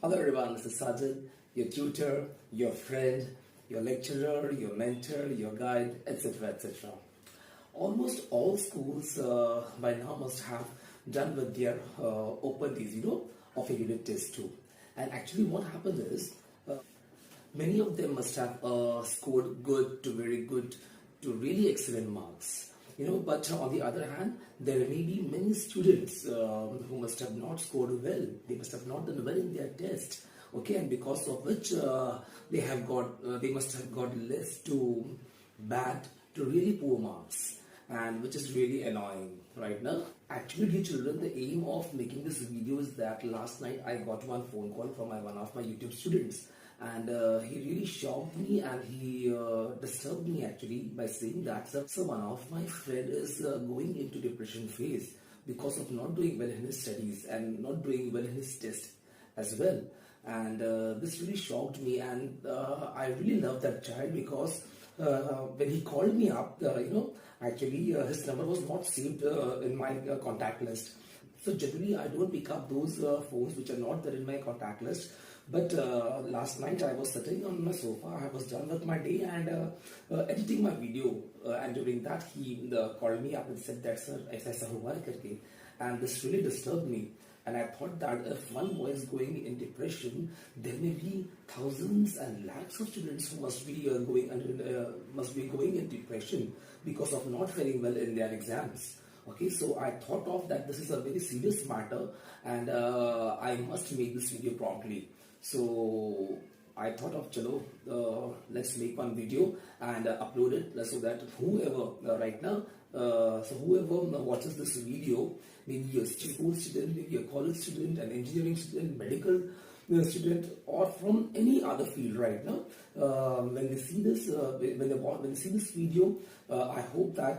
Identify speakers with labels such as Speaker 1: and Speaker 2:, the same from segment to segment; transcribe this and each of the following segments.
Speaker 1: Hello everyone, this is Sajid, your tutor, your friend, your lecturer, your mentor, your guide, etc. etc. Almost all schools by now must have done with their open days, of a unit test too. And actually, what happened is many of them must have scored good to very good to really excellent marks. But on the other hand, there may be many students who must have not scored well. They must have not done well in their test. Okay, and because of which they must have got less to bad to really poor marks, and which is really annoying right now. Actually, dear children, the aim of making this video is that last night I got one phone call from one of my YouTube students, and he really shocked me, and he disturbed me actually by saying that so one of my friend is going into depression phase because of not doing well in his studies and not doing well in his test as well. And this really shocked me, and I really love that child because when he called me up, actually his number was not saved in my contact list. So generally I don't pick up those phones which are not there in my contact list. But last night I was sitting on my sofa, I was done with my day and editing my video, and during that he called me up and said that sir, aisa hua hai karke, and this really disturbed me. And I thought that if one boy is going in depression, there may be thousands and lakhs of students who must be going in depression because of not faring well in their exams. Okay, so I thought of that this is a very serious matter, and I must make this video promptly. So I thought of chalo, let's make one video and upload it so that whoever right now, so whoever watches this video, maybe a school student, maybe a college student, an engineering student, medical student, or from any other field right now, when they see this, when they see this video, I hope that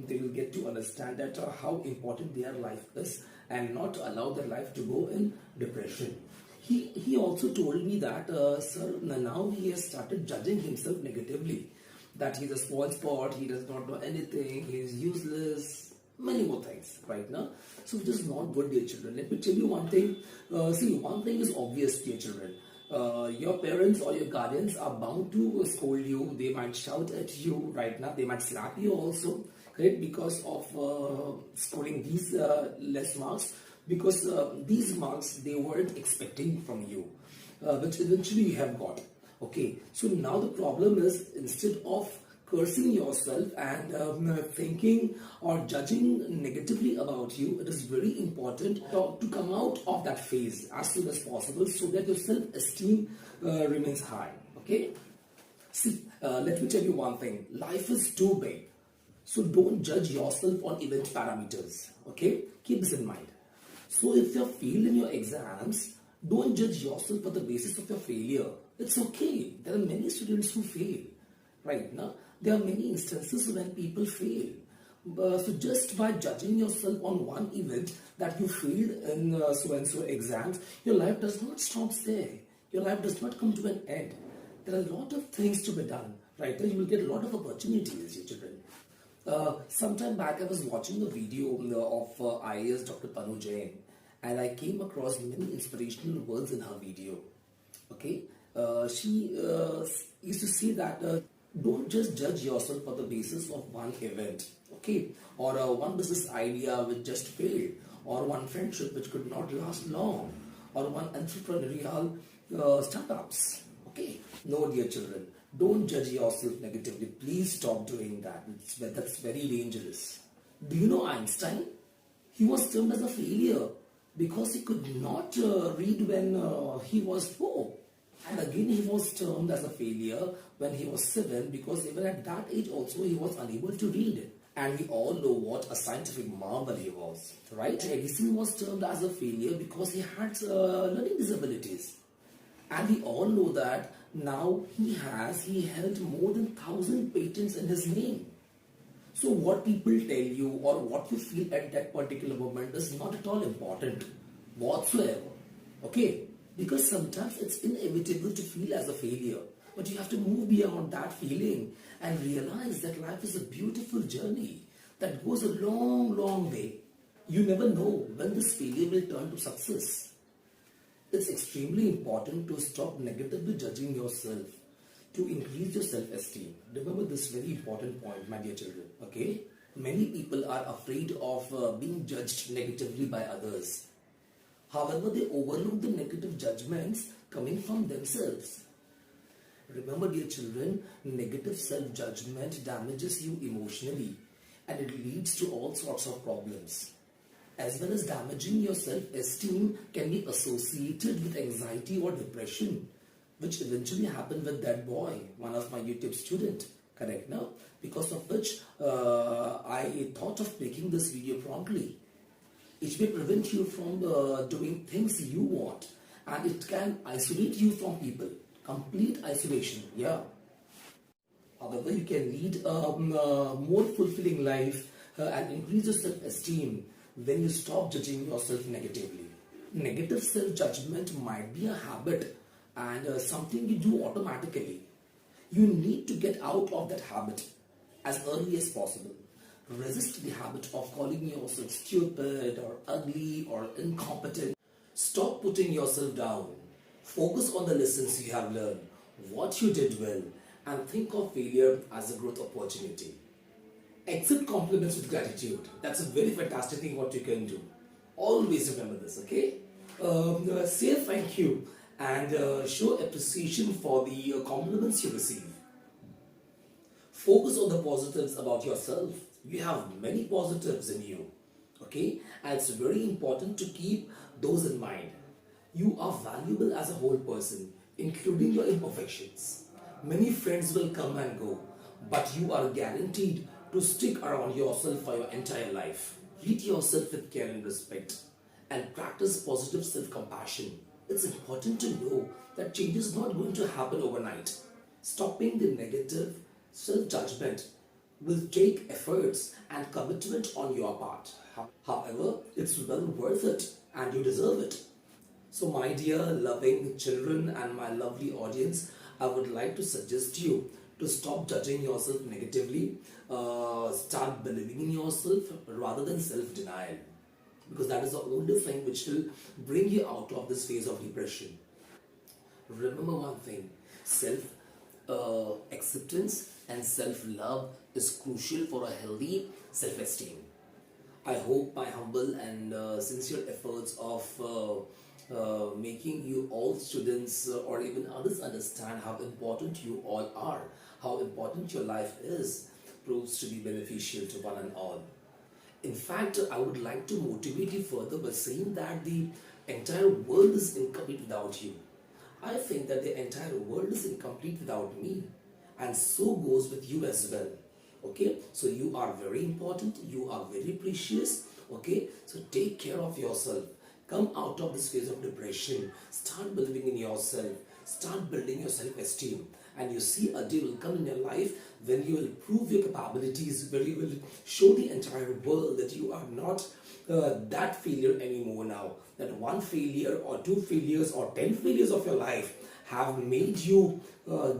Speaker 1: they will get to understand that how important their life is and not to allow their life to go in depression. He also told me that, sir, now he has started judging himself negatively, that he's a spoiled sport, he does not know anything, he is useless, many more things right now. So it is not good, dear children. Let me tell you one thing. See, one thing is obvious, dear children. Your parents or your guardians are bound to scold you. They might shout at you right now. They might slap you also, correct? Because of scoring these less marks. Because these marks they weren't expecting from you, which eventually you have got. Okay, so now the problem is, instead of cursing yourself and thinking or judging negatively about you, it is very important to come out of that phase as soon as possible so that your self-esteem remains high. Okay, see, let me tell you one thing. Life is too big, so don't judge yourself on event parameters. Okay, keep this in mind. So if you fail in your exams, don't judge yourself on the basis of your failure. It's okay. There are many students who fail. Right now, there are many instances when people fail. So just by judging yourself on one event that you failed in so-and-so exams, your life does not stop there. Your life does not come to an end. There are a lot of things to be done. Right now, you will get a lot of opportunities, your children. Sometime back I was watching a video of IAS Dr. Tanu Jain, and I came across many inspirational words in her video. Okay, she used to say that don't just judge yourself on the basis of one event, okay, or one business idea which just failed, or one friendship which could not last long, or one entrepreneurial startups. Okay, no, dear children. Don't judge yourself negatively. Please stop doing that. That's very dangerous. Do you know Einstein? He was termed as a failure because he could not read when he was 4. And again he was termed as a failure when he was 7 because even at that age also he was unable to read. And we all know what a scientific marvel he was, right? Edison was termed as a failure because he had learning disabilities. And we all know that now he held more than 1,000 patents in his name. So what people tell you or what you feel at that particular moment is not at all important whatsoever. Okay? Because sometimes it's inevitable to feel as a failure. But you have to move beyond that feeling and realize that life is a beautiful journey that goes a long, long way. You never know when this failure will turn to success. It's extremely important to stop negatively judging yourself to increase your self-esteem. Remember this very important point, my dear children. Okay? Many people are afraid of being judged negatively by others. However, they overlook the negative judgments coming from themselves. Remember, dear children, negative self-judgment damages you emotionally and it leads to all sorts of problems. As well as damaging your self-esteem can be associated with anxiety or depression, which eventually happened with that boy, one of my YouTube student, correct now? Because of which I thought of making this video promptly. It may prevent you from doing things you want, and it can isolate you from people. Complete isolation, yeah. However, you can lead a more fulfilling life and increase your self-esteem when you stop judging yourself negatively. Negative self-judgment might be a habit and something you do automatically. You need to get out of that habit as early as possible. Resist the habit of calling yourself stupid or ugly or incompetent. Stop putting yourself down. Focus on the lessons you have learned, what you did well, and think of failure as a growth opportunity. Accept compliments with gratitude. That's a very fantastic thing what you can do. Always remember this, okay? Say thank you and show appreciation for the compliments you receive. Focus on the positives about yourself. You have many positives in you, okay? And it's very important to keep those in mind. You are valuable as a whole person, including your imperfections. Many friends will come and go, but you are guaranteed to stick around yourself for your entire life. Treat yourself with care and respect and practice positive self-compassion. It's important to know that change is not going to happen overnight. Stopping the negative self-judgment will take efforts and commitment on your part. However, it's well worth it and you deserve it. So my dear loving children and my lovely audience, I would like to suggest you to stop judging yourself negatively, start believing in yourself rather than self-denial, because that is the only thing which will bring you out of this phase of depression. Remember one thing, self-acceptance and self-love is crucial for a healthy self-esteem. I hope my humble and sincere efforts of making you all students or even others understand how important you all are, how important your life is, proves to be beneficial to one and all. In fact, I would like to motivate you further by saying that the entire world is incomplete without you. I think that the entire world is incomplete without me, and so goes with you as well. Okay, so you are very important, you are very precious. Okay, so take care of yourself. Come out of this phase of depression. Start believing in yourself. Start building your self-esteem. And you see a day will come in your life when you will prove your capabilities, where you will show the entire world that you are not that failure anymore now. That one failure or two failures or 10 failures of your life have made you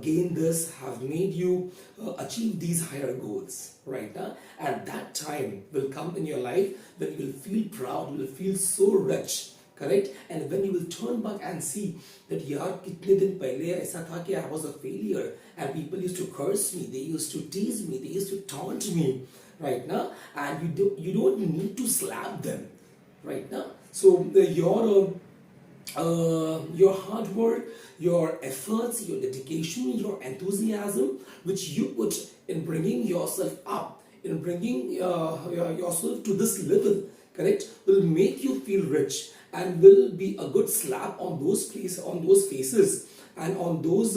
Speaker 1: gain this, have made you achieve these higher goals, right? And that time will come in your life when you will feel proud, you will feel so rich, correct? And when you will turn back and see that yaar kitne din pehle aisa tha ki I was a failure and people used to curse me, they used to tease me, they used to taunt me, right now, and you don't need to slap them, right now. So your hard work, your efforts, your dedication, your enthusiasm, which you put in bringing yourself up, in bringing yourself to this level, correct, will make you feel rich and will be a good slap on those faces and on those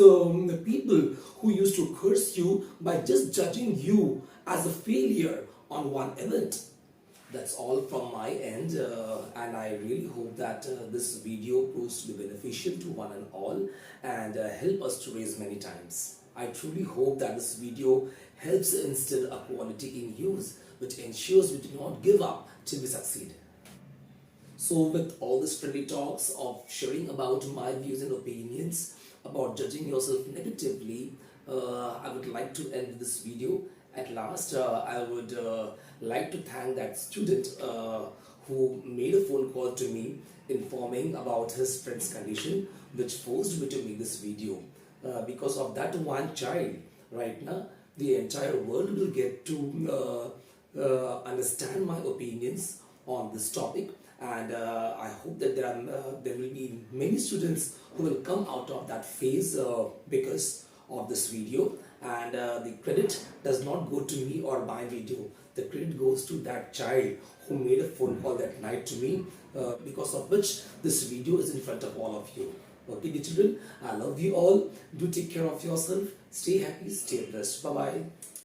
Speaker 1: people who used to curse you by just judging you as a failure on one event. That's all from my end, and I really hope that this video proves to be beneficial to one and all and help us to raise many times. I truly hope that this video helps instill a quality in use which ensures we do not give up till we succeed. So with all this friendly talks of sharing about my views and opinions about judging yourself negatively, I would like to end this video. At last, I would like to thank that student who made a phone call to me informing about his friend's condition, which forced me to make this video. Because of that one child, right now, the entire world will get to understand my opinions on this topic, and I hope that there will be many students who will come out of that phase because of this video. And the credit does not go to me or my video. The credit goes to that child who made a phone call that night to me, because of which this video is in front of all of you. Okay, dear children, I love you all. Do take care of yourself. Stay happy, stay blessed. Bye bye.